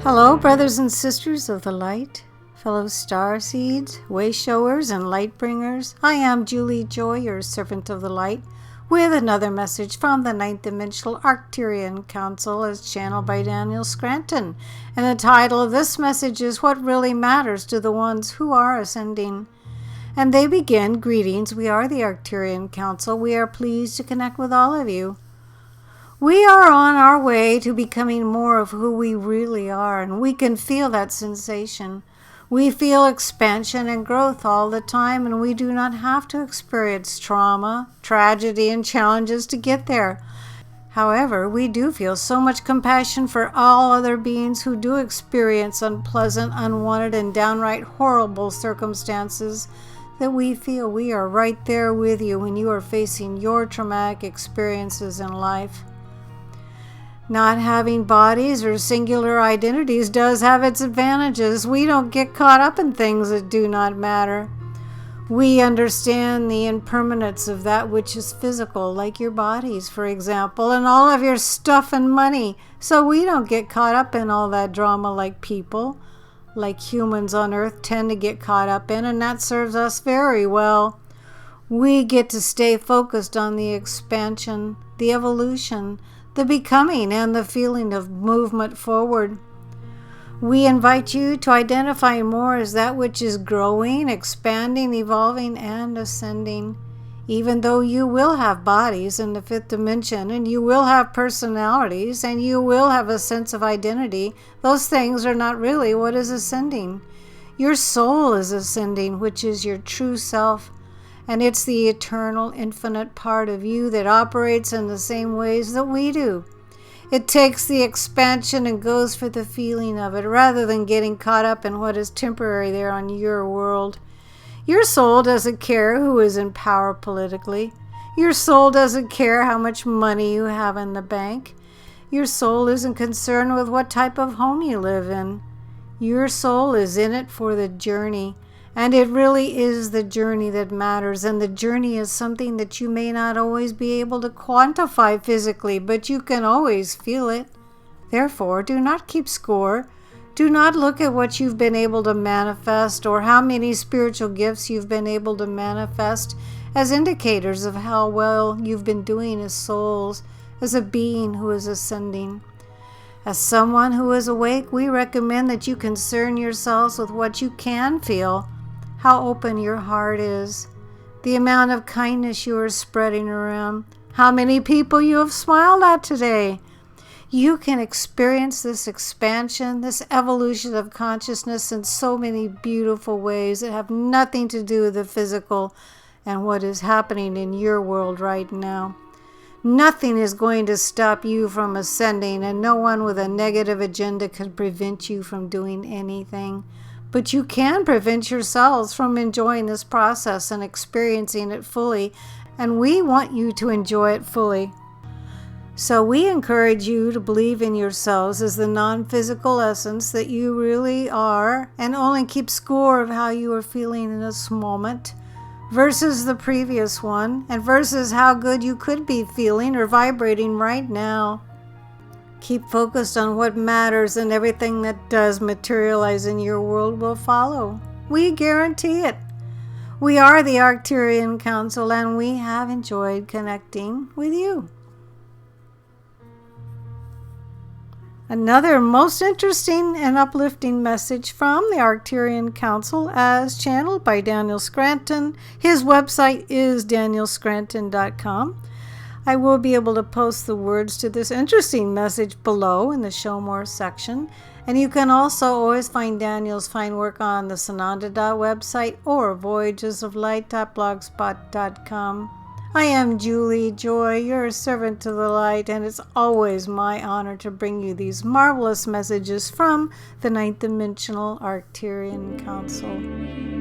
Hello, brothers and sisters of the light, fellow star seeds, way showers, and light bringers. I am Julie Joy, your servant of the light, with another message from the ninth dimensional Arcturian Council as channeled by Daniel Scranton. And the title of this message is What Really Matters to the Ones Who Are Ascending. And they begin, greetings, we are the Arcturian Council. We are pleased to connect with all of you. We are on our way to becoming more of who we really are, and we can feel that sensation. We feel expansion and growth all the time, and we do not have to experience trauma, tragedy, and challenges to get there. However, we do feel so much compassion for all other beings who do experience unpleasant, unwanted, and downright horrible circumstances that we feel we are right there with you when you are facing your traumatic experiences in life. Not having bodies or singular identities does have its advantages. We don't get caught up in things that do not matter. We understand the impermanence of that which is physical, like your bodies, for example, and all of your stuff and money. So we don't get caught up in all that drama like people, like humans on Earth tend to get caught up in, and that serves us very well. We get to stay focused on the expansion, the evolution, the becoming, and the feeling of movement forward. We invite you to identify more as that which is growing, expanding, evolving, and ascending. Even though you will have bodies in the fifth dimension, and you will have personalities, and you will have a sense of identity, those things are not really what is ascending. Your soul is ascending, which is your true self. And it's the eternal, infinite part of you that operates in the same ways that we do. It takes the expansion and goes for the feeling of it, rather than getting caught up in what is temporary there on your world. Your soul doesn't care who is in power politically. Your soul doesn't care how much money you have in the bank. Your soul isn't concerned with what type of home you live in. Your soul is in it for the journey. And it really is the journey that matters, and the journey is something that you may not always be able to quantify physically, but you can always feel it. Therefore, do not keep score. Do not look at what you've been able to manifest or how many spiritual gifts you've been able to manifest as indicators of how well you've been doing as souls, as a being who is ascending. As someone who is awake, we recommend that you concern yourselves with what you can feel, how open your heart is, the amount of kindness you are spreading around, how many people you have smiled at today. You can experience this expansion, this evolution of consciousness in so many beautiful ways that have nothing to do with the physical and what is happening in your world right now. Nothing is going to stop you from ascending, and no one with a negative agenda can prevent you from doing anything. But you can prevent yourselves from enjoying this process and experiencing it fully, and we want you to enjoy it fully. So we encourage you to believe in yourselves as the non-physical essence that you really are, and only keep score of how you are feeling in this moment versus the previous one, and versus how good you could be feeling or vibrating right now. Keep focused on what matters, and everything that does materialize in your world will follow. We guarantee it. We are the Arcturian Council, and we have enjoyed connecting with you. Another most interesting and uplifting message from the Arcturian Council as channeled by Daniel Scranton. His website is danielscranton.com. I will be able to post the words to this interesting message below in the Show More section. And you can also always find Daniel's fine work on the Sananda website or voyagesoflight.blogspot.com. I am Julie Joy, your servant to the light, and it's always my honor to bring you these marvelous messages from the ninth dimensional Arcturian Council.